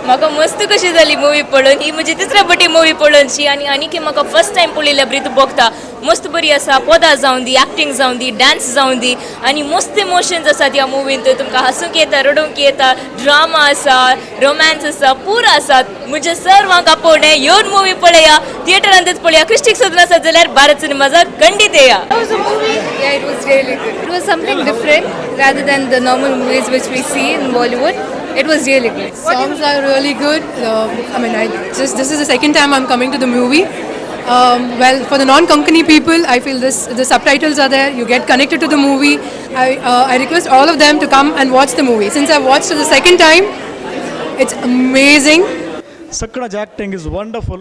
म्हाका मस्त कशी जाली मुवी पळोवन ही म्हणजे तिसऱ्या फावटी मुवी पळोवनशी आनी म्हाका फर्स्ट टायम पळयल्या बरी तूं बघता मस्त बरी आसा पदां जावन दी एक्टींग जावन दी डान्स जावन दी आनी मस्त इमोशन्स आसात ह्या मुवीन थंय तुमकां हसूंक येता रडूंक येता ड्रामा आसा रोमॅन्स आसा पुरा आसात म्हणजे सर्वांक आपोवणें येवन मुवी पळया थिएटरांतच पळया क्रिस्टीक सदन आसात जाल्यार भारत सिनेमाचा खंडीत येया. Yeah, it was really good. It was something different rather than the normal movies which we see in Bollywood. It was really good. Songs are really good. This is the second time I'm coming to the movie. Well, for the non-Konkani people, I feel the subtitles are there. You get connected to the movie. I request all of them to come and watch the movie. Since I've watched it the second time, it's amazing. सगळ्याच acting is wonderful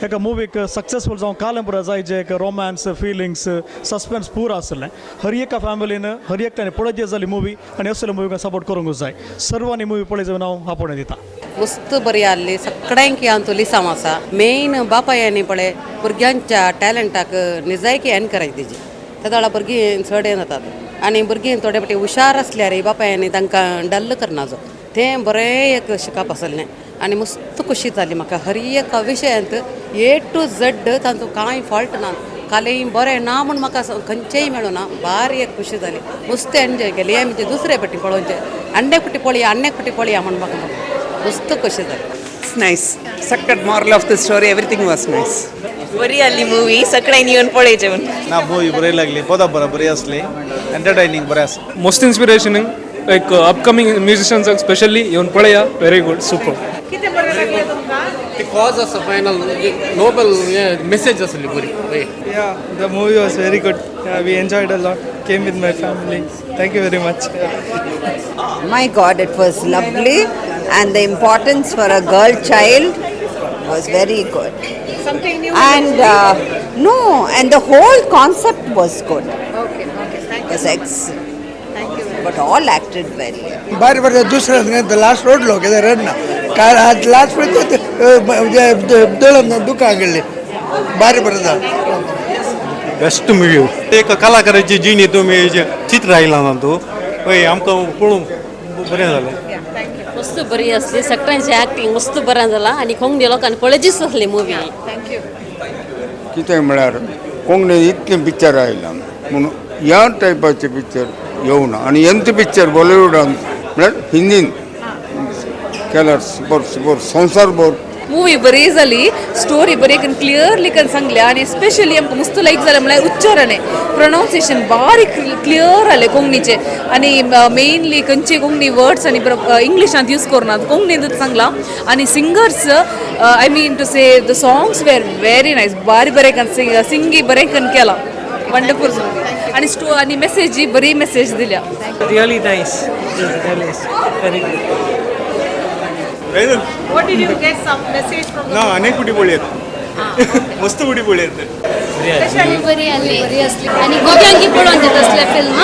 एका मुवीक successful जावन कालें पुरो जाय जे एक romance feelings suspense पुरो आसलें हर एका फॅमिलीन हर एकट्याने पळोवची जाली मुवी आनी असल्या मुवीक सपोर्ट करूंकूच जाय सर्वांनी मुवी पळय जावन हांव आपोवणें दिता. मस्त बरी आसली सगळ्यांक हांव तो लिसांव आसा मेन बापायांनी पळय भुरग्यांच्या टॅलंटाक निजायकी एनकरेज दिवची त्या वेळा भुरगीं चड हें जातात आनी भुरगीं थोडे फावटी हुशार आसल्यार बापायांनी तांकां डल्ल करनाजो तें बरें एक शिकप आसलें आनी मस्त खोशी जाली म्हाका हर एका विशयांत ए टू झड तांचो कांय फॉल्ट ना कालेय बरें ना म्हूण म्हाका खंयचेय मेळूं ना बारी एक खुशी जाली मस्त एन्जॉय केली हें म्हणजे दुसरे फावटी पळोवचें अन्य फावटी पळया अन्य फावटी पळया म्हूण म्हाका मस्त खोशी जाली. It's nice. Second moral of the story, everything was nice. बरी आली मुवी सगळ्यांनी येवन पळयचें म्हूण. ना मूवी बरी लागली पदां बरी असली एंटरटेनिंग बरें आसा. मोस्ट इन्स्पिरेशनिंग लायक अपकमिंग म्युजिशियन्स स्पेशली येवन पळया very good super. The cause of the final noble message asli puri. Yeah, the movie was very good. Yeah, we enjoyed a lot. Came with my family. Thank you very much. My God, it was lovely, and the importance for a girl child was very good. Something new. And no, and the whole concept was good. Okay, thank It was excellent. But all acted well. बारी बारी दुसऱ्या last road लोक red ना काय आज last दुकान गेले बारी बरं जा बेस्ट मूवी एक कलाकाराची जिणी तुम्ही चित्र राहिला ना तो आमकां पळोवंक बरें जालें. मस्त बरी असली सगळ्यांची ॲक्टिंग मस्त बरें जाला आनी कोंकणी लोकांनी पळयचीच असली मुवी. कितें म्हळ्यार कोंकणी इतलें पिक्चर आयलां म्हणून ह्या टायपाचे पिक्चर येवना आनी एंत पिक्चर बॉलिवूडान म्हळ्यार हिंदीन केल्यार सुपर संवसार भर मूवी बरी जाली स्टोरी बरी क्लियरली सांगल्या आनी स्पेशली आमकां मस्त लायक जालें म्हळ्यार उच्चारणे प्रोनावन्सिएशन बारीक क्लियर जालें कोंकणीचे आनी मेनली खंयचे कोंकणी वर्ड्स आनी इंग्लिशांत यूज करनात कोंकणींतूच सांगला आनी singers I mean to say the songs were very nice बारी बरें सिंगी बरें केला वंडरफूल आनी आनी मेसेजी बरी मेसेज दिल्या. Really nice. Very good. What did you get some message from ना अनेक कुटी पळयत मस्त कुटी पळयत. बरी आली बरी असली आनी गोव्यांकी पळोवन देत असल्या फिल्म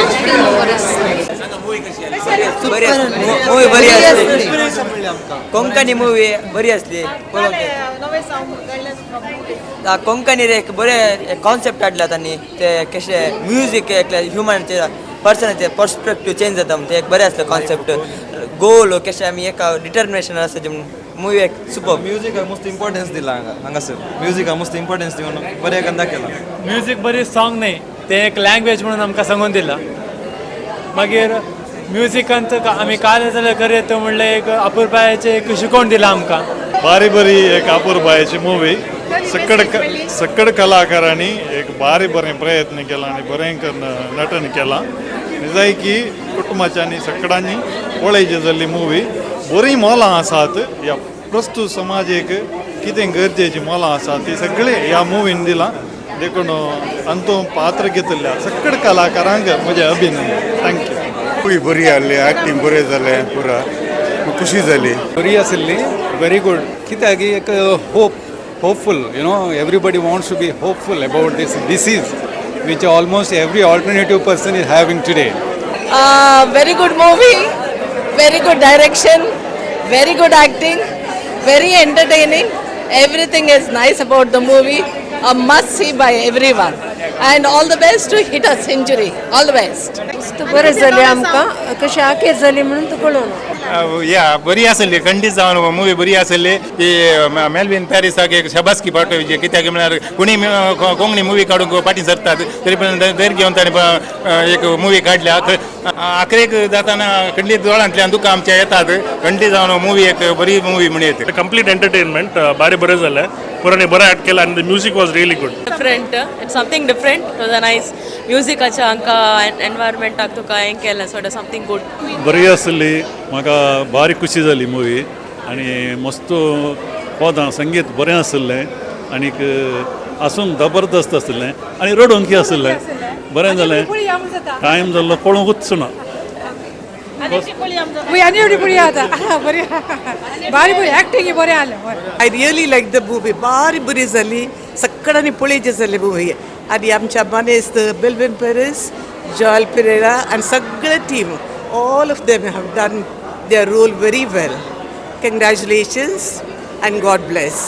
बरी मूवी बरी असली कोंकणी मूवी बरी असली कोंकणी एक बरे कॉन्सेप्ट हाडला त्यांनी ते कशे म्युझिक एक ह्युमन पर्सनाचे पर्स्पेक्टिव्ह चेंज जाता ते एक बरें असलें कॉन्सेप्ट गोल कशें आमी एक डिटर्मिनेशन आसा जे मूवी एक सुपर म्युझिकाक मस्त इम्पॉर्टन्स दिला हांगासर म्युझिकाक मस्त इम्पॉर्टन्स दिवन बरें कंदा केला. म्युझिक बरी सॉंग न्ही ते एक लँग्वेज म्हणून आमकां सांगून दिला. मागीर म्युझिकांत आमी काले जाल्यार करीत म्हणल्यार एक अपुरबायाचें एक शिकोवण दिला आमकां. बरी एक अपूर्बायची मूवी सकड कलाकारांनी एक बरें प्रयत्न केला आणि बरें नटन केला जाय की कुटुंबाच्या आनी सगळ्यांनी पळयची जाल्ली मूवी बरी मोलां आसात ह्या प्रस्तूत समाजेक कितें गरजेची मोलां आसा ती सगळी ह्या मुवीन दिलां देखून अंतू पात्र घेतल्या सकड कलाकारांक म्हजें अभिनंदन. थँक्यू. मूवी बरी आसली एक्टींग बरें जालें पुरा खुशी जाली. बरी आसली वेरी गुड कित्याक एक hopeful, you know, everybody wants to be hopeful about this disease which almost every alternative person is having today. Very good movie, very good direction, very good acting, very entertaining. Everything is nice about the movie. A must see by everyone. And all the best to hit a century. All the best. मस्त बरें जालें आमकां कशें आखेर जाली म्हणून तूं कळून या बरी आसली खंडीत जावन मुवी बरी आसली की मेल्विन पॅरिसाक एक शबासकी पाठोवची कित्याक म्हळ्यार कोणी कोंकणी मुवी काडूंक फाटीं सरतात तरी पण धैर्य घेवन ताणें एक मुवी काडल्या आखरेक जाताना खंडीत दोळांतल्यान दुकां आमच्या येतात खंडीत जावन मुवी एक बरी मुवी म्हणून येते कंप्लीट एंटरटेनमेंट बारी बरें जालें पुराणे बरें ऍक्ट केला आनी the music was really good different it's something different it was a nice म्युजिकाच्या हांका एनवायरमेंटाक तुका हें केलें सो समथींग गुड बरी आसली म्हाका बारी खुशी जाली मुवी आनी मस्त पदां संगीत बरें आसलें आनीक आसून जबरदस्त आसलें आनी रडोवंकी आसलें बरें जालें टायम जाल्लो पळोवंक वचचो ना I really like the movie बारी बरी जाली सगळ्यांनी पळयची जाली मुवी आनी आमच्या मानेस्त बेल्विन पेरीस जॉयल पेरेरा आनी सगळे team all of them have done their role very well congratulations आनी गॉड ब्लेस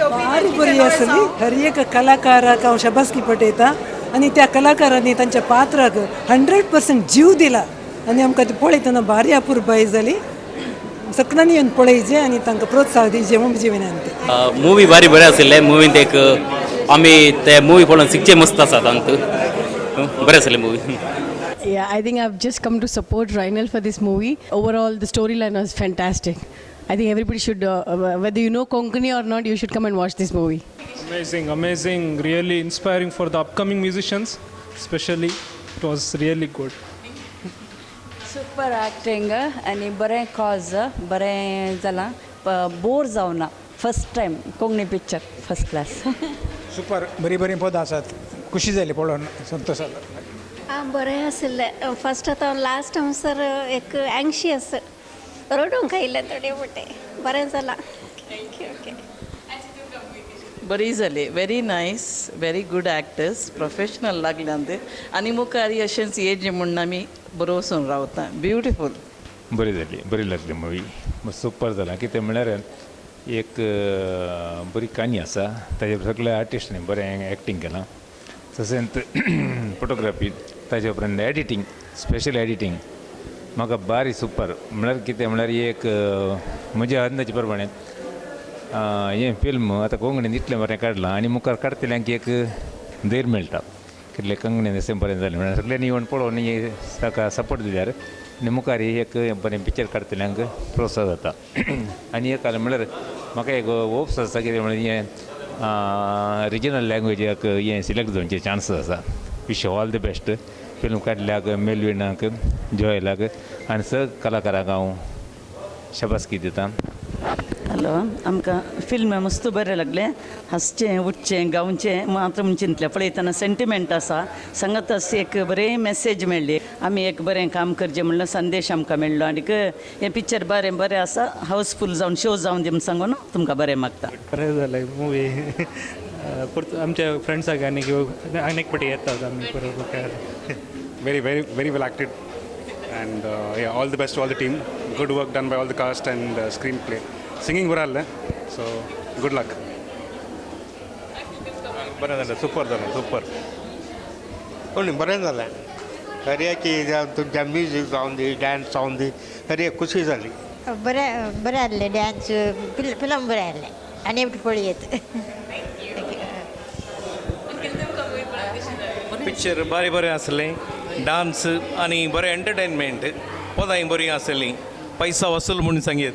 भारी बरी आसली हर एक कलाकाराक हांव शबासकी पटयता आनी त्या कलाकारांनी तांच्या पात्राक 100% जीव दिला आनी आमकां ती पळयतना भारी अपुरबाय जाली सगळ्यांनी येवन पळयचें आनी तांकां प्रोत्साहन दिवचें म्हजी विनंती मुवी बारी बरें आसलें मुवींत एक आमी ते मुवी पळोवन शिकचे मस्त आसा तांकां बरें आसलें movie Yeah, I think I've just come to support Rhinal for this movie. Overall, the storyline was fantastic. I think everybody should, whether you know Konkani or not, you should come and watch this movie. Amazing, really inspiring for the upcoming musicians, especially. It was really good. Super acting आनी बरें cause बरें जालां bore जावना first time Konkani picture first class super बरी पदां आसात खुशी जाली पळोवन संतोश जालो बरें आसलें फर्स्ट आतां लास्ट हांगसर एक एंग्शियस रडूंक आयिल्लें थोडे मोठे बरें जालां ओके बरी जाली very nice very good actors professional लागल्यात आनी मुखार अशेंच येजे म्हणून आमी बरोवसून रावता ब्युटिफूल बरी जाली बरी लागली मुवी सुपर जालां कितें म्हळ्यार एक बरी काणी आसा ताजे सगळे आर्टिस्टांनी बरें एक्टींग केलां तशेंच फोटोग्राफी ताजे उपरांत एडिटींग स्पेशल एडिटींग म्हाका बारी सुपर म्हळ्यार कितें म्हळ्यार एक म्हज्या अंदाजे प्रमाणे हें फिल्म आतां कोंकणीन इतलें बरें काडलां आनी मुखार काडटल्यांक एक धैर्य मेळटा कितलें कोंकणीन अशें बरें जालें म्हळ्यार सगळ्यांनी येवन पळोवन ताका सपोर्ट दिल्यार आनी मुखार एक बरें पिक्चर काडटल्यांक प्रोत्साह जाता आनी एक जालें म्हळ्यार म्हाका एक होप्स आसा कितें म्हळ्यार हें रिजनल लँग्वेजाक हें सिलेक्ट जावचे चान्सीस आसा wish all the best film काडल्याक मेल्विनाक जॉयलाक आनी सगळ्या कलाकारांक हांव शबासकी दिता हॅलो आमकां फिल्म मस्त बरें लागलें हसचें उठचें गावचें मात्र म्हणचेंतलें पळयतना सेंटिमेंट आसा सांगत एक बरें मॅसेज मेळ्ळी आमी एक बरें काम करचें म्हणल्यार संदेश आमकां मेळ्ळो आनीक हें पिक्चर बरें आसा हावसफूल जावन शो जावन दी म्हूण सांगून तुमकां बरें मागता बरें जालें मुवी आमच्या फ्रेंड्साक आनी अनेक फाटी येतात आमी बरोबर very well acted and all the best to all the team good work done by all the cast and screenplay singing बरें आसलें so good luck बरें जालें सुपर पूण बरें जालें हर एक तुमच्या म्युजीक जावन दी डान्स जावन दी हर एक खुशी जाली बरें आहलें डान्स फिल्म बरें आहलें आनी पळयत पिक्चर बरें आसलें डान्स आनी बरें एंटरटेनमेंट पदांय बरीं आसलीं पैसा वसूल म्हणून सांगेत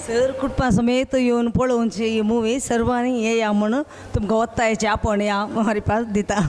सर कुटुंबा समेत येवन पळोवची ही मुवी सर्वांनी येया म्हणून तुमकां वत्तायचे आपण या हरिपास दिता